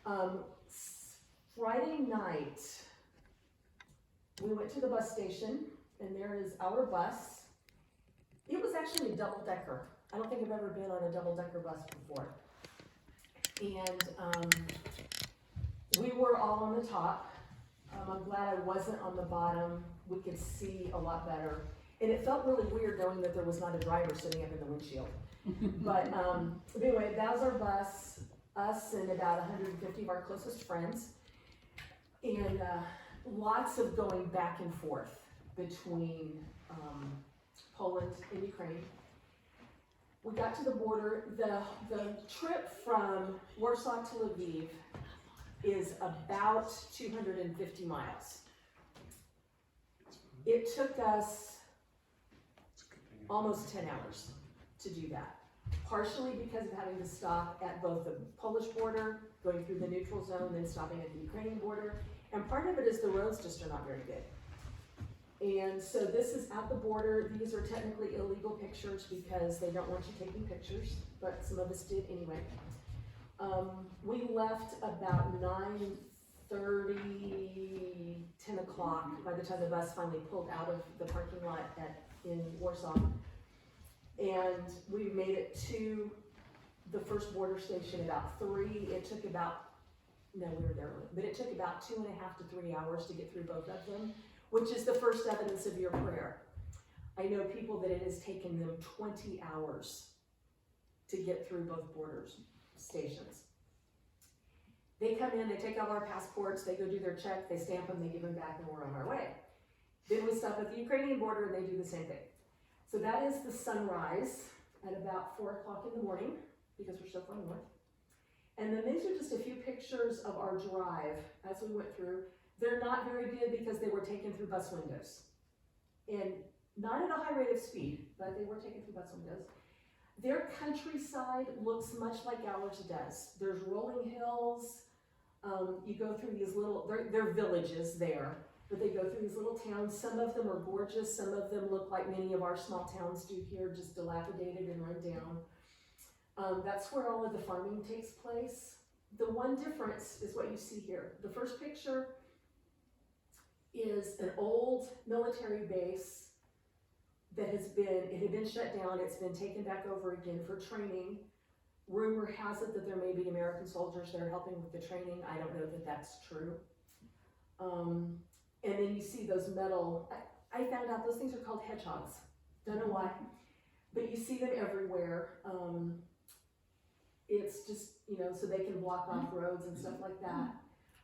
Friday night, we went to the bus station, and there is our bus. It was actually a double-decker. I don't think I've ever been on a double-decker bus before. And we were all on the top. I'm glad I wasn't on the bottom. We could see a lot better. And it felt really weird knowing that there was not a driver sitting up in the windshield. But anyway, that was our bus, us and about 150 of our closest friends. And lots of going back and forth between Poland and Ukraine. We got to the border. The trip from Warsaw to Lviv is about 250 miles. It took us almost 10 hours to do that, partially because of having to stop at both the Polish border, going through the neutral zone, then stopping at the Ukrainian border, and part of it is the roads just are not very good. And so this is at the border. These are technically illegal pictures because they don't want you taking pictures, but some of us did anyway. We left about 9:30, 10 o'clock by the time the bus finally pulled out of the parking lot in Warsaw. And we made it to the first border station about 3. It took about, no, we were there early, but it took about 2.5 to 3 hours to get through both of them, which is the first evidence of your prayer. I know people that it has taken them 20 hours to get through both borders stations. They come in, they take out our passports, they go do their check, they stamp them, they give them back, and we're on our way. Then we stop at the Ukrainian border and they do the same thing. So that is the sunrise at about 4 o'clock in the morning, because we're so far north. And then these are just a few pictures of our drive as we went through. They're not very good because they were taken through bus windows. And not at a high rate of speed, but they were taken through bus windows. Their countryside looks much like ours does. There's rolling hills. You go through these little, they're villages there, but they go through these little towns. Some of them are gorgeous. Some of them look like many of our small towns do here, just dilapidated and run down. That's where all of the farming takes place. The one difference is what you see here. The first picture is an old military base that it had been shut down. It's been taken back over again for training. Rumor has it that there may be American soldiers that are helping with the training. I don't know that that's true. And then you see those metal, I found out those things are called hedgehogs. Don't know why, but you see them everywhere. It's just, so they can block off roads and stuff like that.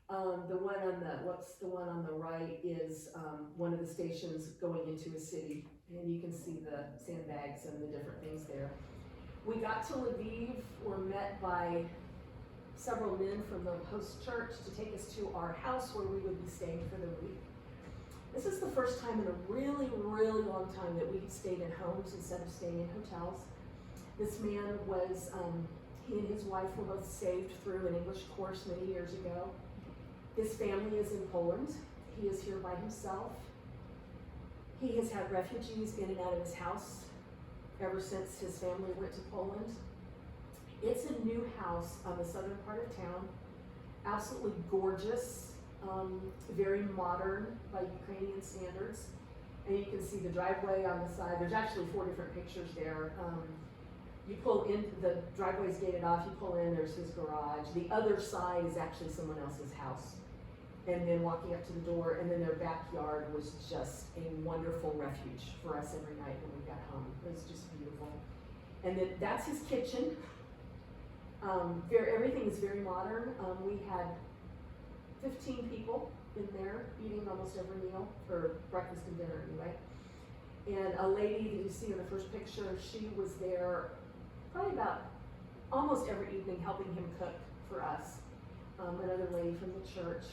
The one on the right is one of the stations going into a city, and you can see the sandbags and the different things there. We got to Lviv, were met by several men from the host church to take us to our house where we would be staying for the week. This is the first time in a really, really long time that we've stayed in homes instead of staying in hotels. This man was, he and his wife were both saved through an English course many years ago. His family is in Poland. He is here by himself. He has had refugees in and out of his house ever since his family went to Poland. It's a new house on the southern part of town, absolutely gorgeous, very modern by Ukrainian standards. And you can see the driveway on the side. There's actually 4 different pictures there. You pull in, the driveway's gated off, you pull in, there's his garage. The other side is actually someone else's house. And then walking up to the door, and then their backyard was just a wonderful refuge for us every night when we got home. It was just beautiful. And then that's his kitchen. Everything is very modern. We had 15 people in there eating almost every meal, or breakfast and dinner anyway. And a lady that you see in the first picture, she was there probably about almost every evening helping him cook for us. Another lady from the church.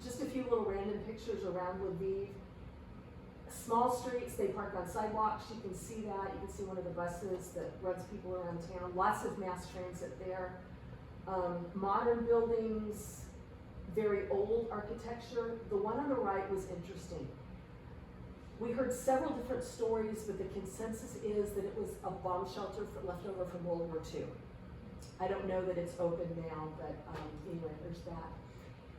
Just a few little random pictures around Lviv. Small streets, they park on sidewalks, you can see that. You can see one of the buses that runs people around town. Lots of mass transit there. Modern buildings, very old architecture. The one on the right was interesting. We heard several different stories, but the consensus is that it was a bomb shelter left over from World War II. I don't know that it's open now, but anyway, there's that.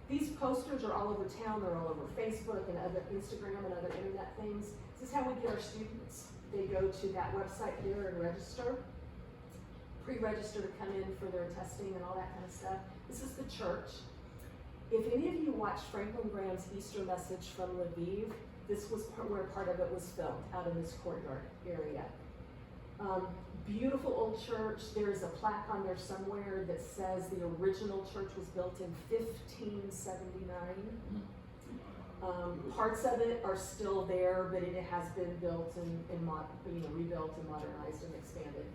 These posters are all over town. They're all over Facebook and other Instagram and other internet things. This is how we get our students. They go to that website here and register, pre-register to come in for their testing and all that kind of stuff. This is the church. If any of you watched Franklin Graham's Easter message from Lviv, this was where part of it was filmed, out in this courtyard area. Beautiful old church. There's a plaque on there somewhere that says the original church was built in 1579. Parts of it are still there, but it has been built and rebuilt and modernized and expanded.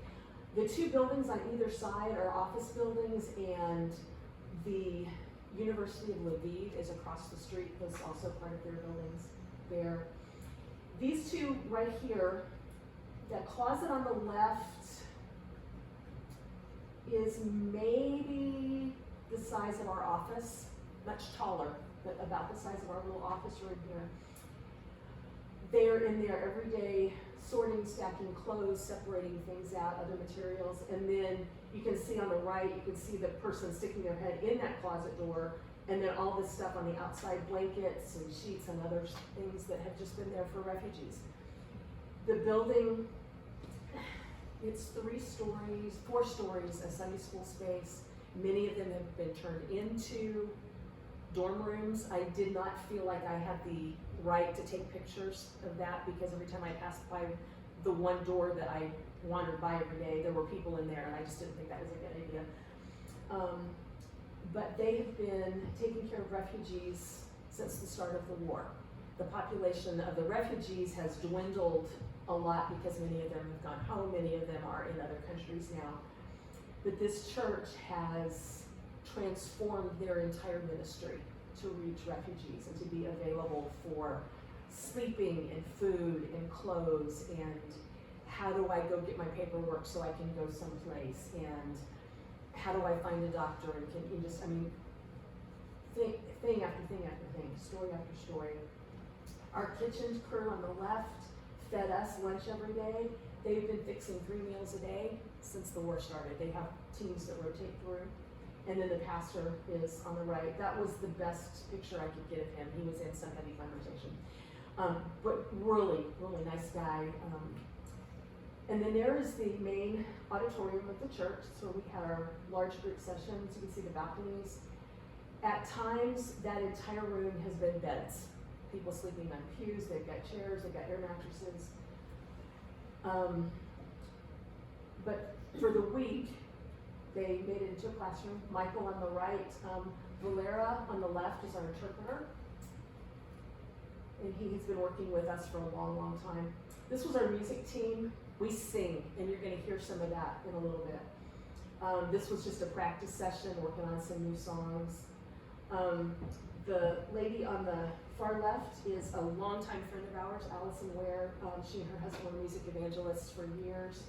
The two buildings on either side are office buildings, and the University of Lviv is across the street. That's also part of their buildings there. These two right here, that closet on the left is maybe the size of our office, much taller, but about the size of our little office room here. They're in there every day, sorting, stacking clothes, separating things out, other materials, and then you can see on the right, you can see the person sticking their head in that closet door, and then all this stuff on the outside, blankets and sheets and other things that have just been there for refugees. The building, it's 4 stories, a Sunday school space. Many of them have been turned into dorm rooms. I did not feel like I had the right to take pictures of that because every time I passed by the one door that I wandered by every day, there were people in there, and I just didn't think that was a good idea. But they have been taking care of refugees since the start of the war. The population of the refugees has dwindled a lot because many of them have gone home, many of them are in other countries now. But this church has transformed their entire ministry to reach refugees and to be available for sleeping and food and clothes and how do I go get my paperwork so I can go someplace, and how do I find a doctor, and can you just, thing after thing after thing, story after story. Our kitchen crew on the left fed us lunch every day. They've been fixing 3 meals a day since the war started. They have teams that rotate through. And then the pastor is on the right. That was the best picture I could get of him. He was in some heavy conversation. But really, really nice guy. And then there is the main auditorium of the church. That's where we had our large group sessions. You can see the balconies. At times, that entire room has been beds. People sleeping on pews, they've got chairs, they've got air mattresses. But for the week, they made it into a classroom. Michael on the right, Valera on the left is our interpreter. And he has been working with us for a long, long time. This was our music team. We sing, and you're gonna hear some of that in a little bit. This was just a practice session, working on some new songs. The lady on the far left is a longtime friend of ours, Allison Ware. She and her husband were music evangelists for years.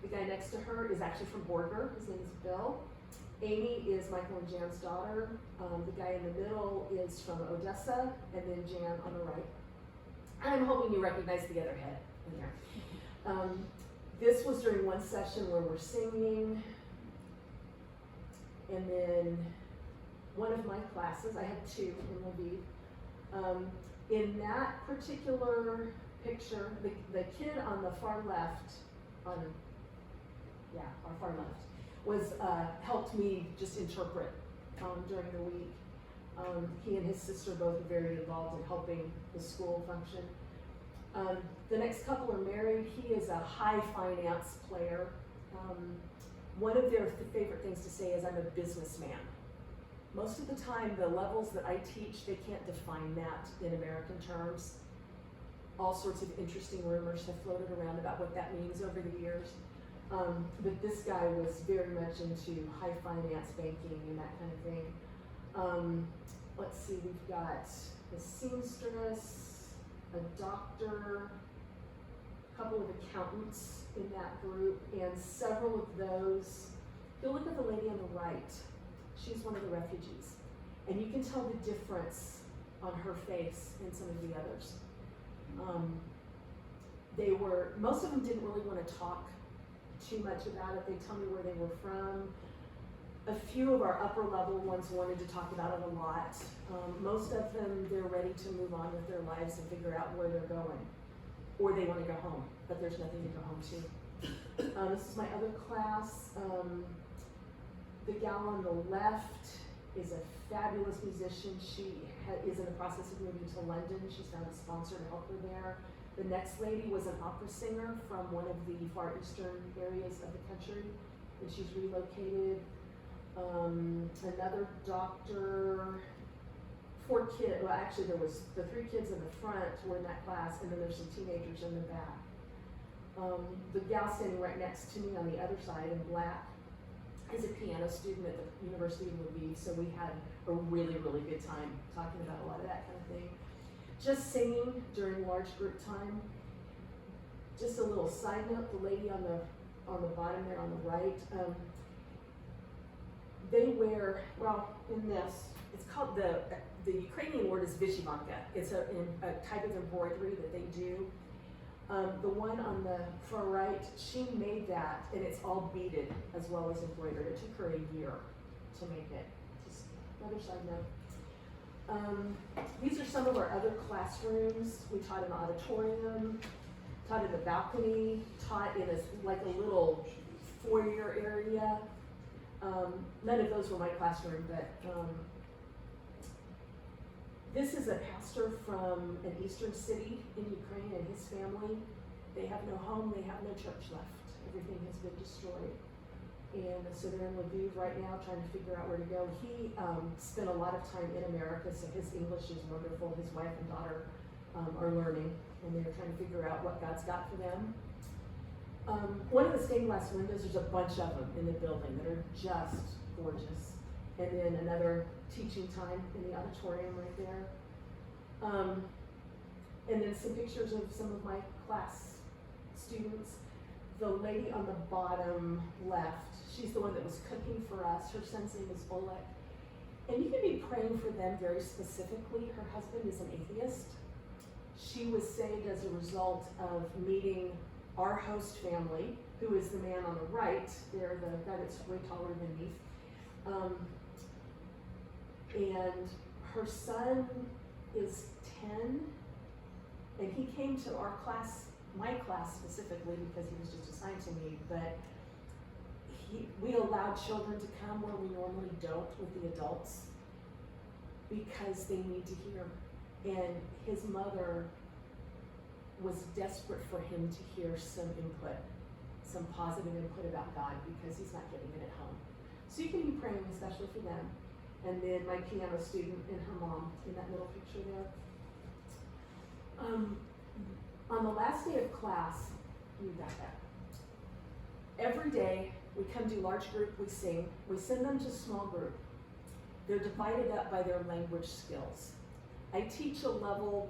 The guy next to her is actually from Borger. His name is Bill. Amy is Michael and Jan's daughter. The guy in the middle is from Odessa, and then Jan on the right. I'm hoping you recognize the other head in there. This was during one session where we're singing, and then one of my classes, I had 2 in Lviv. In that particular picture, the kid on the far left, our far left, was helped me just interpret during the week. He and his sister both are very involved in helping the school function. The next couple are married. He is a high finance player. One of their favorite things to say is, I'm a businessman. Most of the time, the levels that I teach, they can't define that in American terms. All sorts of interesting rumors have floated around about what that means over the years. But this guy was very much into high finance, banking, and that kind of thing. Let's see, we've got a seamstress, a doctor, a couple of accountants in that group, and several of those. If you look at the lady on the right, she's one of the refugees. And you can tell the difference on her face and some of the others. Most of them didn't really want to talk too much about it. They tell me where they were from. few of our upper level ones wanted to talk about it a lot. Most of them, they're ready to move on with their lives and figure out where they're going. Or they want to go home, but there's nothing to go home to. This is my other class. The gal on the left is a fabulous musician. She is in the process of moving to London. She's found a sponsor to help her there. The next lady was an opera singer from one of the far eastern areas of the country, and she's relocated. Another doctor, 4 kids, well actually there was the 3 kids in the front were in that class, and then there's some teenagers in the back. The gal standing right next to me on the other side in black is a piano student at the University of Trinity, so we had a really, really good time talking about a lot of that kind of thing. Just singing during large group time. Just a little side note, the lady on the bottom there on the right, they wear, well, in this, it's called, the Ukrainian word is vyshyvanka. It's a type of embroidery that they do. The one on the far right, she made that, and it's all beaded as well as embroidered. It took her a year to make it. Just another side note. These are some of our other classrooms. We taught in the auditorium, taught in the balcony, taught in like a little foyer area. None of those were my classroom, but this is a pastor from an eastern city in Ukraine and his family. They have no home, they have no church left. Everything has been destroyed. And so they're in Lviv right now trying to figure out where to go. He spent a lot of time in America, so his English is wonderful. His wife and daughter are learning, and they're trying to figure out what God's got for them. One of the stained glass windows, there's a bunch of them in the building that are just gorgeous. And then another teaching time in the auditorium right there. And then some pictures of some of my class students. The lady on the bottom left, she's the one that was cooking for us. Her son's name is Oleg. And you can be praying for them very specifically. Her husband is an atheist. She was saved as a result of meeting our host family, who is the man on the right. They're the guy that's way taller than me. And her son is 10, and he came to our class, my class specifically, because he was just assigned to me, but we allowed children to come where we normally don't with the adults because they need to hear. And his mother was desperate for him to hear some input, some positive input about God, because he's not getting it at home. So you can be praying especially for them. And then my piano student and her mom in that middle picture there. On the last day of class, you got that. Every day we come to large group, we sing. We send them to small group. They're divided up by their language skills. I teach a level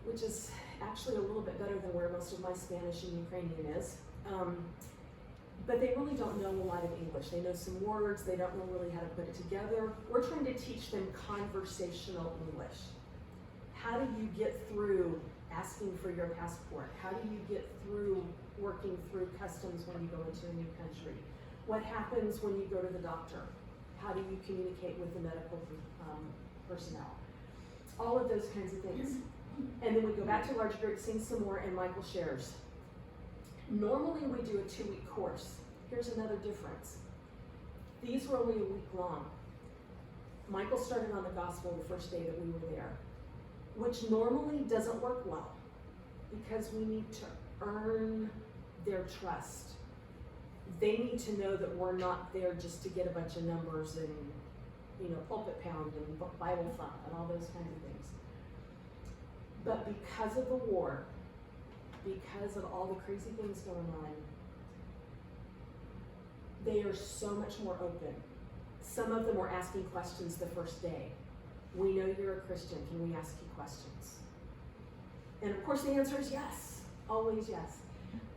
which is actually a little bit better than where most of my Spanish and Ukrainian is. But they really don't know a lot of English. They know some words, they don't know really how to put it together. We're trying to teach them conversational English. How do you get through asking for your passport? How do you get through working through customs when you go into a new country? What happens when you go to the doctor? How do you communicate with the medical personnel? All of those kinds of things. And then we go back to large group, sing some more, and Michael shares. Normally we do a 2-week course. Here's another difference. These were only a week long. Michael started on the gospel the first day that we were there, which normally doesn't work well because we need to earn their trust. They need to know that we're not there just to get a bunch of numbers and, pulpit pound and Bible thump and all those kinds of things. But because of the war, because of all the crazy things going on, they are so much more open. Some of them were asking questions the first day. We know you're a Christian, can we ask you questions? And of course the answer is yes, always yes.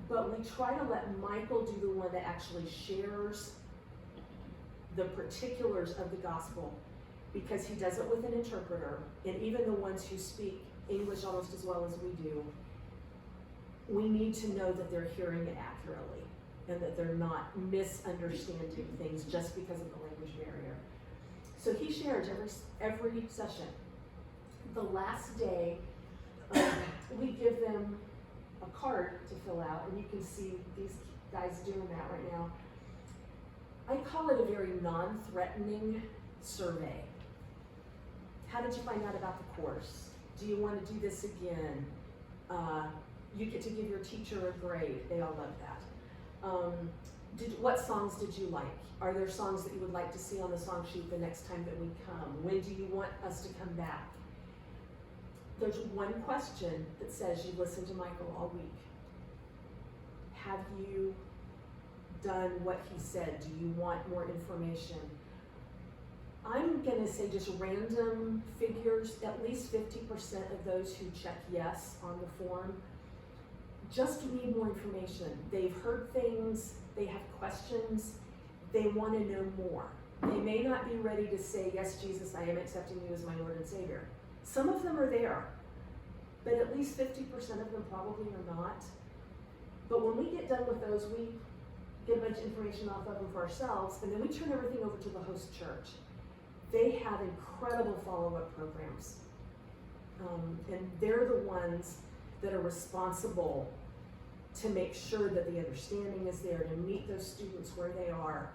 But we try to let Michael do the one that actually shares the particulars of the gospel, because he does it with an interpreter, and even the ones who speak English almost as well as we do, we need to know that they're hearing it accurately. and that they're not misunderstanding things just because of the language barrier. So he shares every session. The last day, we give them a card to fill out, and you can see these guys doing that right now. I call it a very non-threatening survey. How did you find out about the course? Do you want to do this again? You get to give your teacher a grade. They all love that. What songs did you like? Are there songs that you would like to see on the song sheet the next time that we come? When do you want us to come back? There's one question that says you've listened to Michael all week. Have you done what he said? Do you want more information? I'm gonna say just random figures, at least 50% of those who check yes on the form just need more information. They've heard things, they have questions, they wanna know more. They may not be ready to say, yes, Jesus, I am accepting you as my Lord and Savior. Some of them are there, but at least 50% of them probably are not. But when we get done with those, we get a bunch of information off of them for ourselves, and then we turn everything over to the host church. They have incredible follow-up programs. And they're the ones that are responsible to make sure that the understanding is there, to meet those students where they are,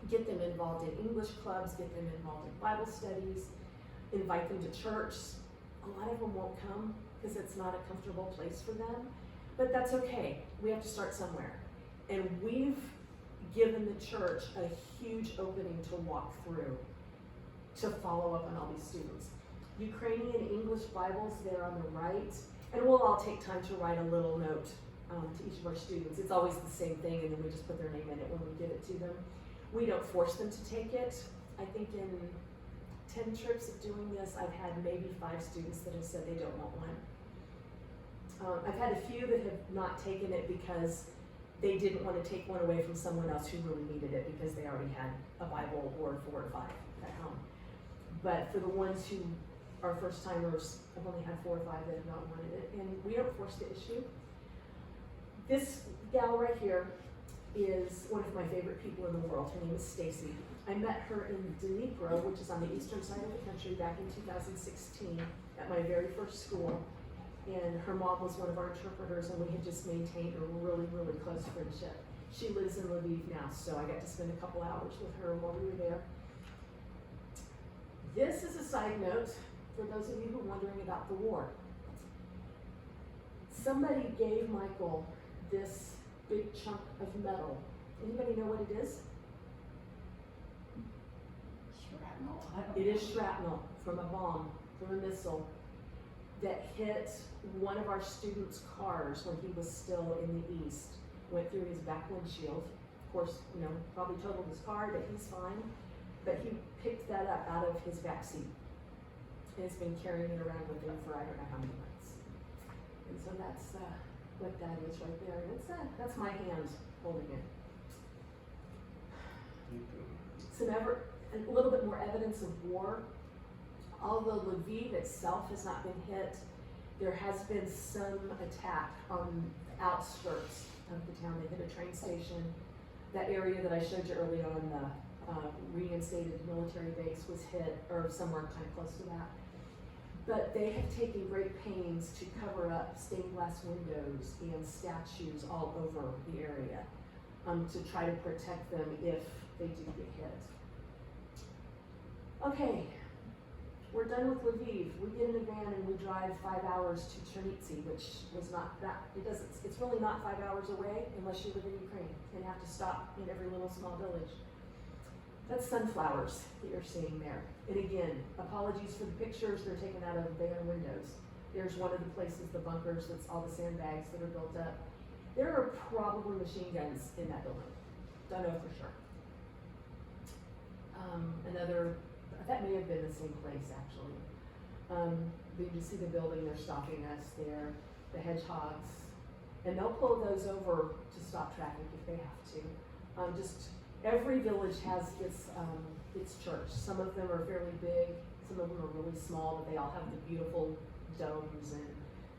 get them involved in English clubs, get them involved in Bible studies, invite them to church. A lot of them won't come because it's not a comfortable place for them, but that's okay. We have to start somewhere. And we've given the church a huge opening to walk through, to follow up on all these students. Ukrainian English Bibles there on the right, and we'll all take time to write a little note to each of our students. It's always the same thing, and then we just put their name in it when we give it to them. We don't force them to take it. I think in 10 trips of doing this, I've had maybe 5 students that have said they don't want one. I've had a few that have not taken it because they didn't want to take one away from someone else who really needed it because they already had a Bible or 4 or 5 at home. But for the ones who are first timers, I've only had 4 or 5 that have not wanted it, and we don't force the issue. This gal right here is one of my favorite people in the world. Her name is Stacy. I met her in Dnipro, which is on the eastern side of the country, back in 2016 at my very first school. And her mom was one of our interpreters, and we had just maintained a really, really close friendship. She lives in Lviv now, so I got to spend a couple hours with her while we were there. This is a side note for those of you who are wondering about the war. Somebody gave Michael this big chunk of metal. Anybody know what it is? Shrapnel. It is shrapnel from a bomb, from a missile that hit one of our students' cars when he was still in the east. Went through his back windshield. Of course, probably totaled his car, but he's fine. But he picked that up out of his back seat and has been carrying it around with him for I don't know how many months. And so that's what that is right there. And that's my hand holding it. A little bit more evidence of war. Although Lviv itself has not been hit, there has been some attack on the outskirts of the town. They hit a train station. That area that I showed you earlier on, the reinstated military base was hit, or somewhere kind of close to that. But they have taken great pains to cover up stained glass windows and statues all over the area to try to protect them if they do get hit. Okay, we're done with Lviv. We get in a van and we drive 5 hours to Trinity, which was not that, it's really not 5 hours away unless you live in Ukraine and have to stop in every little small village. That's sunflowers that you're seeing there. And again, apologies for the pictures, they're taken out of van windows. There's one of the places, the bunkers, that's all the sandbags that are built up. There are probably machine guns in that building. Don't know for sure. That may have been the same place actually. But you can see the building, they're stopping us there, the hedgehogs. And they'll pull those over to stop traffic if they have to. Every village has its church. Some of them are fairly big, some of them are really small, but they all have the beautiful domes and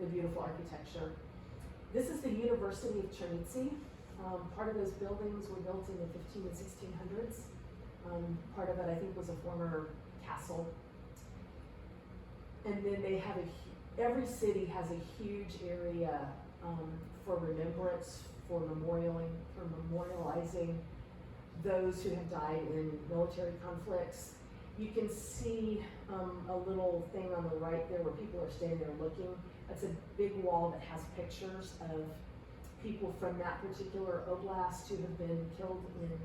the beautiful architecture. This is the University of Trinity. Part of those buildings were built in the 15 and 1600s. Part of it, I think, was a former castle. And then they have every city has a huge area for remembrance, for memorializing those who have died in military conflicts. You can see a little thing on the right there where people are standing there looking. That's a big wall that has pictures of people from that particular oblast who have been killed in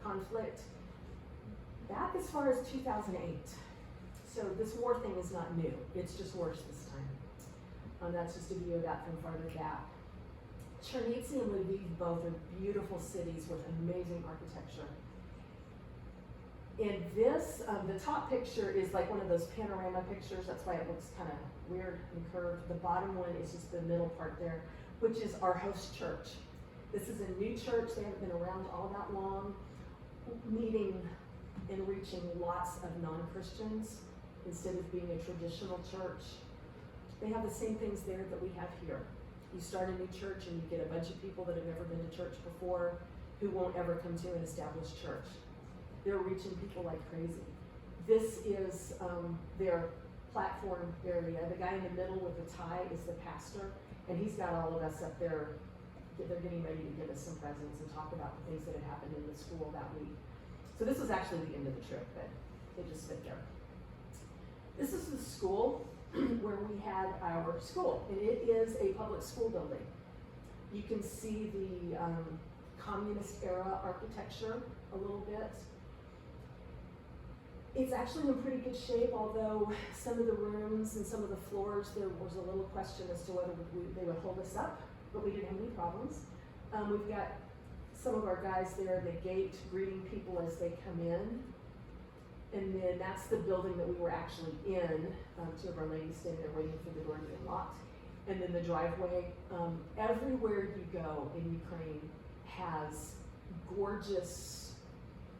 conflict back as far as 2008. So this war thing is not new, it's just worse this time. That's just a view of that from farther back. Chernivtsi and Lviv both are beautiful cities with amazing architecture. And this, the top picture is like one of those panorama pictures, that's why it looks kind of weird and curved. The bottom one is just the middle part there, which is our host church. This is a new church, they haven't been around all that long, meeting and reaching lots of non-Christians instead of being a traditional church. They have the same things there that we have here. You start a new church and you get a bunch of people that have never been to church before who won't ever come to an established church. They're reaching people like crazy. This is their platform area. The guy in the middle with the tie is the pastor, and he's got all of us up there. They're getting ready to give us some presents and talk about the things that had happened in the school that week. So this was actually the end of the trip, but they just fit there. This is the school where we had our school, and it is a public school building. You can see the communist era architecture a little bit. It's actually in pretty good shape, although some of the rooms and some of the floors, there was a little question as to whether they would hold us up, but we didn't have any problems. We've got some of our guys there at the gate greeting people as they come in. And then that's the building that we were actually in. Two of our ladies standing there waiting for the door to be unlocked. And then the driveway. Everywhere you go in Ukraine has gorgeous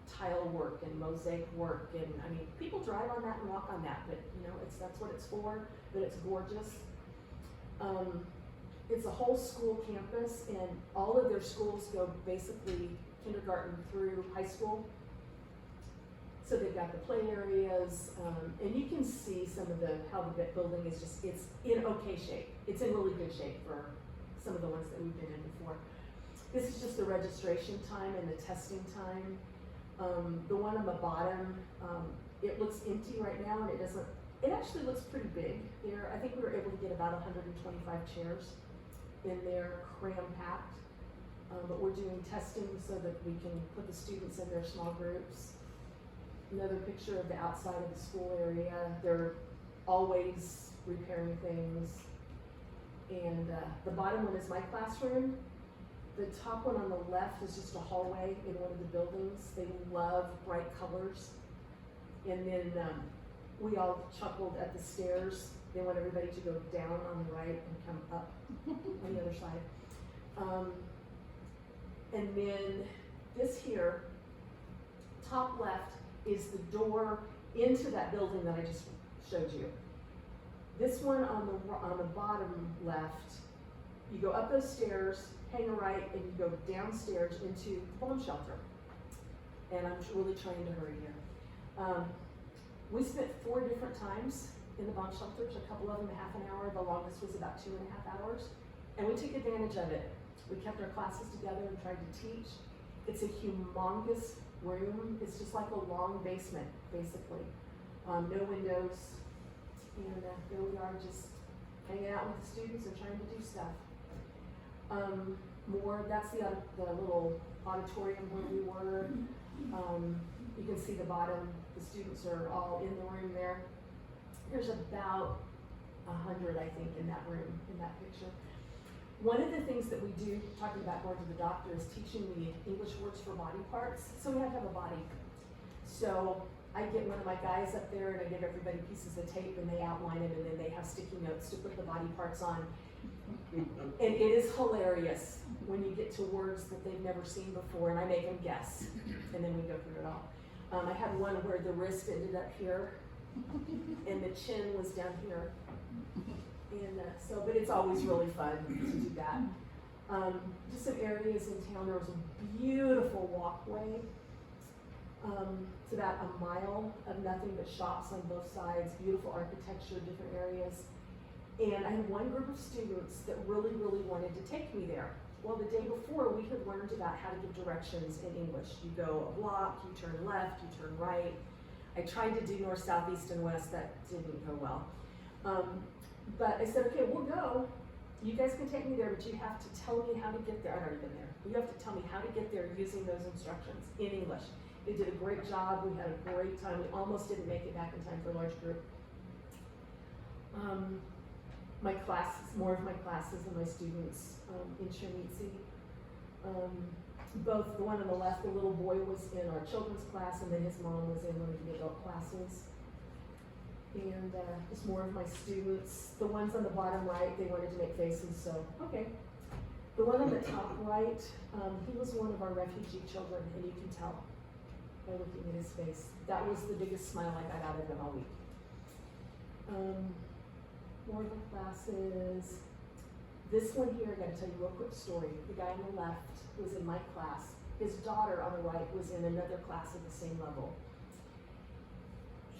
tile work and mosaic work. And I mean, people drive on that and walk on that, but you know, that's what it's for, but it's gorgeous. It's a whole school campus, and all of their schools go basically kindergarten through high school. So they've got the play areas, and you can see some of how the building is just, it's in okay shape. It's in really good shape for some of the ones that we've been in before. This is just the registration time and the testing time. The one on the bottom, it looks empty right now, and it actually looks pretty big there. I think we were able to get about 125 chairs in there, cram-packed. But we're doing testing so that we can put the students in their small groups. Another picture of the outside of the school area. They're always repairing things. And the bottom one is my classroom. The top one on the left is just a hallway in one of the buildings. They love bright colors. And then we all chuckled at the stairs. They want everybody to go down on the right and come up on the other side. And then this here, top left, is the door into that building that I just showed you. This one on the bottom left, you go up those stairs, hang a right, and you go downstairs into the bomb shelter. And I'm really trying to hurry here. We spent 4 different times in the bomb shelters, a couple of them half an hour, the longest was about 2.5 hours. And we took advantage of it. We kept our classes together and tried to teach. It's a humongous room. It's just like a long basement, basically. No windows. And here we are just hanging out with the students and trying to do stuff. That's the little auditorium where we were. You can see the bottom. The students are all in the room there. There's about 100, I think, in that room, in that picture. One of the things that we do, talking about going to the doctor, is teaching the English words for body parts. So we have to have a body. So I get one of my guys up there and I give everybody pieces of tape and they outline it, and then they have sticky notes to put the body parts on. And it is hilarious when you get to words that they've never seen before, and I make them guess, and then we go through it all. I had one where the wrist ended up here and the chin was down here. And but it's always really fun to do that. Just some areas in town. There was a beautiful walkway. It's about a mile of nothing but shops on both sides, beautiful architecture, different areas. And I had one group of students that really, really wanted to take me there. Well, the day before, we had learned about how to give directions in English. You go a block, you turn left, you turn right. I tried to do north, south, east, and west. That didn't go well. But I said, okay, we'll go. You guys can take me there, but you have to tell me how to get there. I'd already been there. You have to tell me how to get there using those instructions in English. They did a great job. We had a great time. We almost didn't make it back in time for a large group. My classes, more of my classes and my students in Trinity. Both the one on the left, the little boy was in our children's class, and then his mom was in one of the adult classes. And just more of my students. The ones on the bottom right, they wanted to make faces, so okay. The one on the top right, he was one of our refugee children, and you can tell by looking at his face. That was the biggest smile I got out of him all week. More of the classes. This one here, I gotta tell you a real quick story. The guy on the left was in my class. His daughter on the right was in another class at the same level.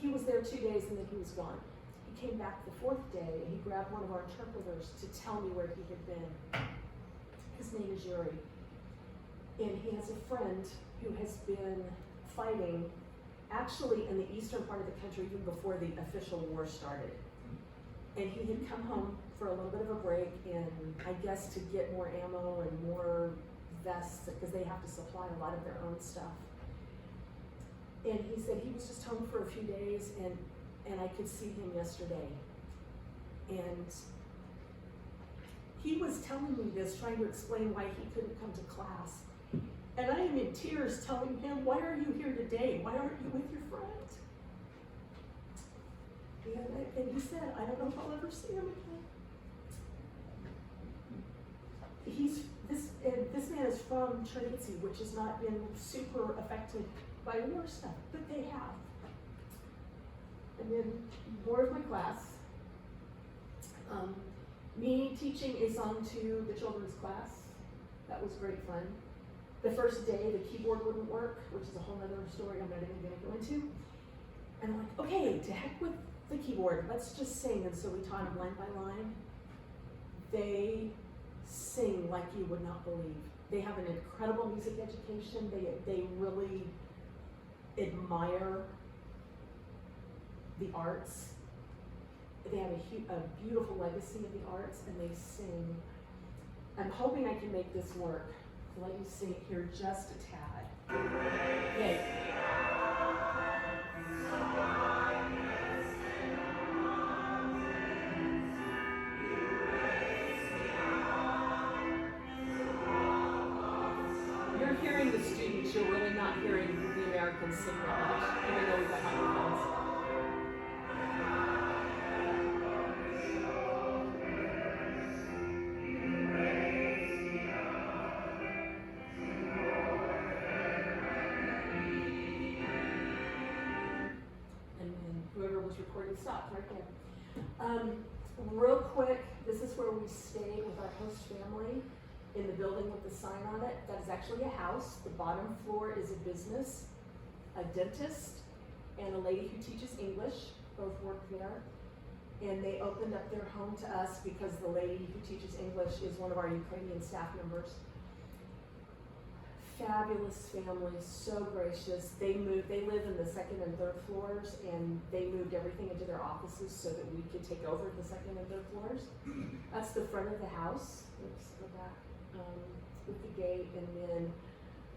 He was there 2 days and then he was gone. He came back the fourth day and he grabbed one of our interpreters to tell me where he had been. His name is Yuri. And he has a friend who has been fighting actually in the eastern part of the country even before the official war started. And he had come home for a little bit of a break and I guess to get more ammo and more vests because they have to supply a lot of their own stuff. And he said he was just home for a few days and I could see him yesterday. And he was telling me this, trying to explain why he couldn't come to class. And I am in tears telling him, why are you here today? Why aren't you with your friend? And he said, I don't know if I'll ever see him again. This man is from Trinity, which has not been super affected by war stuff, but they have. And then more of my class. Me teaching a song to the children's class. That was great fun. The first day, the keyboard wouldn't work, which is a whole other story I'm not even going to go into. And I'm like, okay, to heck with the keyboard, let's just sing. And so we taught them line by line. They sing like you would not believe. They have an incredible music education. They really admire the arts. They have a beautiful legacy of the arts, and they sing. I'm hoping I can make this work. Let me sing it here just a tad. Yay. You're hearing the students, you're really not hearing the Americans sing that much, even though we've got microphones. Recording stopped right there. Real quick, this is where we stay with our host family in the building with the sign on it. That is actually a house. The bottom floor is a business, a dentist, and a lady who teaches English. Both work there. And they opened up their home to us because the lady who teaches English is one of our Ukrainian staff members. Fabulous family, so gracious. They live in the second and third floors, and they moved everything into their offices so that we could take over the second and third floors. That's the front of the house. Oops, go back with the gate, and then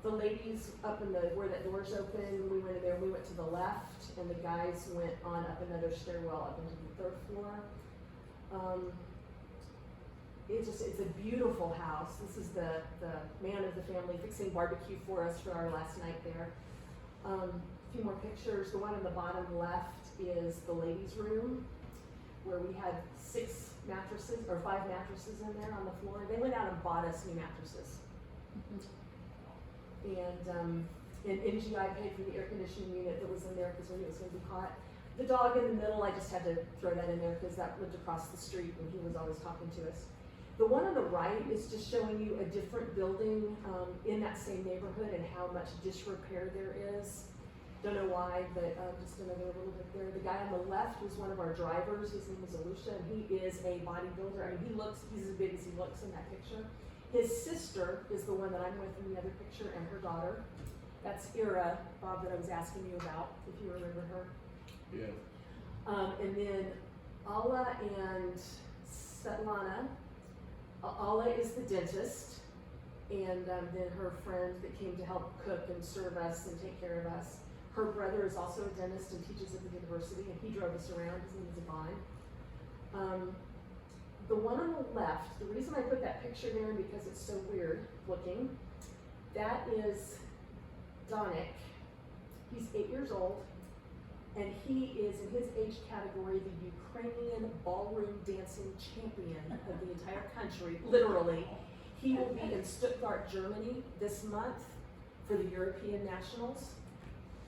the ladies up in where that door's open. We went in there. We went to the left, and the guys went on up another stairwell up into the third floor. It's a beautiful house. This is the man of the family fixing barbecue for us for our last night there. A few more pictures. The one on the bottom left is the ladies' room, where we had 5 mattresses in there on the floor. They went out and bought us new mattresses. And NGI paid for the air conditioning unit that was in there because we knew it was going to be hot. The dog in the middle, I just had to throw that in there because that lived across the street and he was always talking to us. The one on the right is just showing you a different building in that same neighborhood and how much disrepair there is. Don't know why, but just another little bit there. The guy on the left was one of our drivers. His name is Alusha, and he is a bodybuilder. I mean, he's as big as he looks in that picture. His sister is the one that I'm with in the other picture, and her daughter. That's Ira, Bob, that I was asking you about, if you remember her. Yeah. And then Alla and Svetlana. Alla is the dentist, and then her friend that came to help cook and serve us and take care of us. Her brother is also a dentist and teaches at the university, and he drove us around. His name is Yvonne. The one on the left, the reason I put that picture there because it's so weird looking, that is Donik. He's 8 years old, and he is in his age category the Ukrainian ballroom dancing champion of the entire country, literally. He will be in Stuttgart, Germany this month for the European Nationals.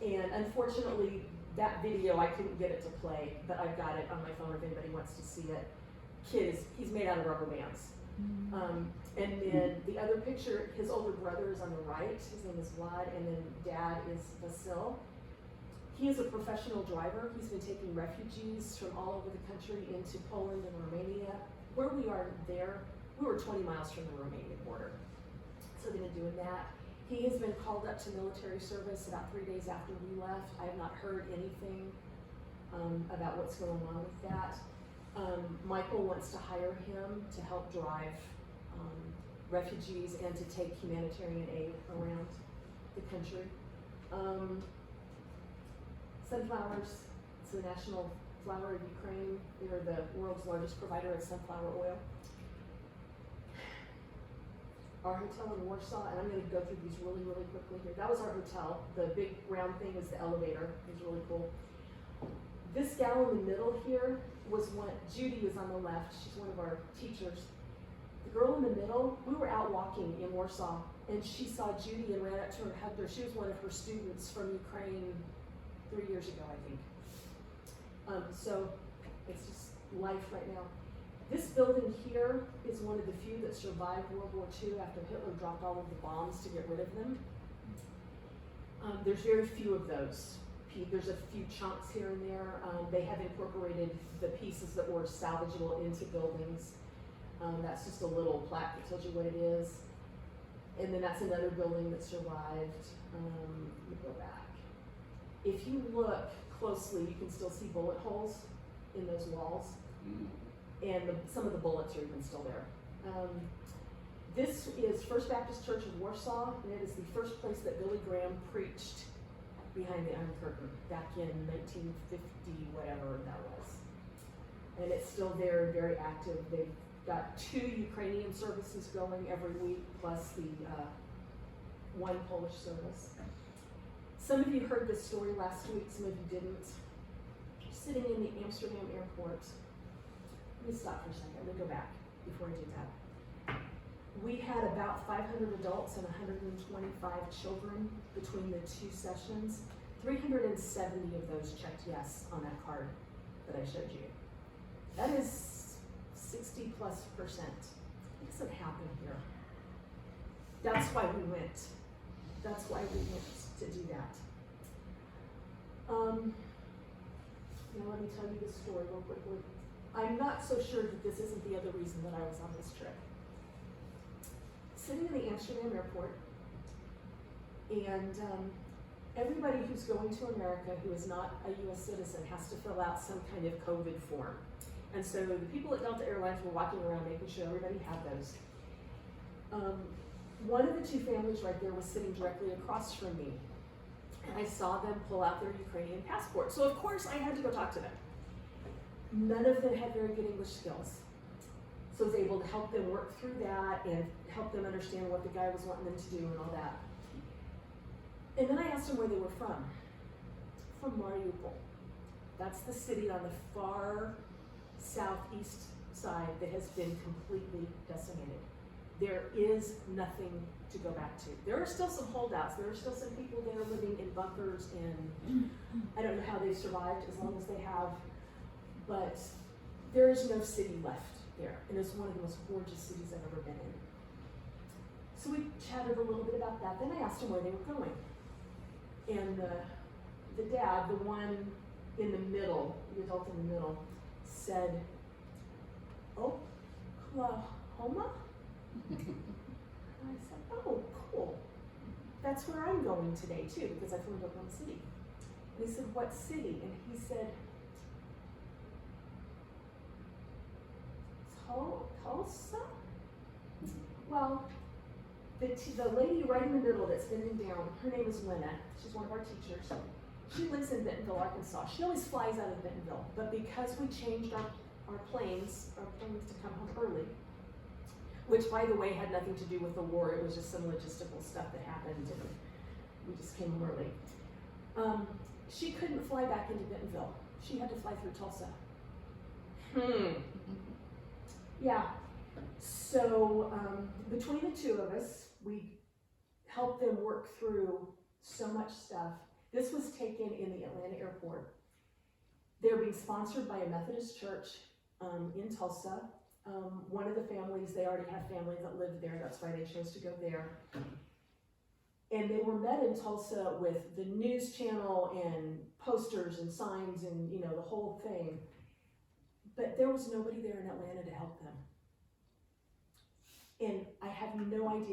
And unfortunately, that video, I couldn't get it to play, but I've got it on my phone if anybody wants to see it. He's made out of rubber bands. And then the other picture, his older brother is on the right. His name is Vlad, and then dad is Vasil. He is a professional driver. He's been taking refugees from all over the country into Poland and Romania. Where we are there, we were 20 miles from the Romanian border. So they've been doing that. He has been called up to military service about 3 days after we left. I have not heard anything about what's going on with that. Michael wants to hire him to help drive refugees and to take humanitarian aid around the country. Sunflowers, it's the national flower of Ukraine. They're the world's largest provider of sunflower oil. Our hotel in Warsaw, and I'm going to go through these really, really quickly here. That was our hotel. The big round thing was the elevator. It was really cool. This gal in the middle here was one, Judy is on the left. She's one of our teachers. The girl in the middle, we were out walking in Warsaw, and she saw Judy and ran up to her and hugged her. She was one of her students from Ukraine 3 years ago, I think. So it's just life right now. This building here is one of the few that survived World War II after Hitler dropped all of the bombs to get rid of them. There's very few of those. There's a few chunks here and there. They have incorporated the pieces that were salvageable into buildings. That's just a little plaque that tells you what it is. And then that's another building that survived. Let me go back. If you look closely, you can still see bullet holes in those walls. And some of the bullets are even still there. This is First Baptist Church of Warsaw, and it is the first place that Billy Graham preached behind the Iron Curtain back in 1950, whatever that was. And it's still there, very active. They've got 2 Ukrainian services going every week, plus the 1 Polish service. Some of you heard this story last week, some of you didn't. Sitting in the Amsterdam airport. Let me stop for a second. Let me go back before I do that. We had about 500 adults and 125 children between the 2 sessions. 370 of those checked yes on that card that I showed you. That is 60+%. It doesn't happen here. That's why we went. That's why we went to do that. Now let me tell you this story real quickly. I'm not so sure that this isn't the other reason that I was on this trip. Sitting in the Amsterdam airport, and everybody who's going to America who is not a U.S. citizen has to fill out some kind of COVID form. And so the people at Delta Airlines were walking around making sure everybody had those. One of the 2 families right there was sitting directly across from me. And I saw them pull out their Ukrainian passport. So of course I had to go talk to them. None of them had very good English skills. So I was able to help them work through that and help them understand what the guy was wanting them to do and all that. And then I asked them where they were from. From Mariupol. That's the city on the far southeast side that has been completely decimated. There is nothing to go back to. There are still some holdouts. There are still some people there living in bunkers, and I don't know how they've survived as long as they have, but there is no city left there, and it's one of the most gorgeous cities I've ever been in. So we chatted a little bit about that. Then I asked him where they were going. And the dad, the one in the middle, the adult in the middle, said, Oklahoma? And I said, oh, cool. That's where I'm going today too, because I flew to Oklahoma City. And he said, what city? And he said, Tulsa? Well, the lady right in the middle that's bending down, her name is Lynette. She's one of our teachers. She lives in Bentonville, Arkansas. She always flies out of Bentonville, but because we changed our planes to come home early, which by the way had nothing to do with the war, it was just some logistical stuff that happened and we just came home early. She couldn't fly back into Bentonville. She had to fly through Tulsa. Yeah. So between the two of us, we helped them work through so much stuff. This was taken in the Atlanta airport. They're being sponsored by a Methodist church in Tulsa. One of the families, they already had family that lived there, that's why they chose to go there. And they were met in Tulsa with the news channel and posters and signs and the whole thing. But there was nobody there in Atlanta to help them. And I have no idea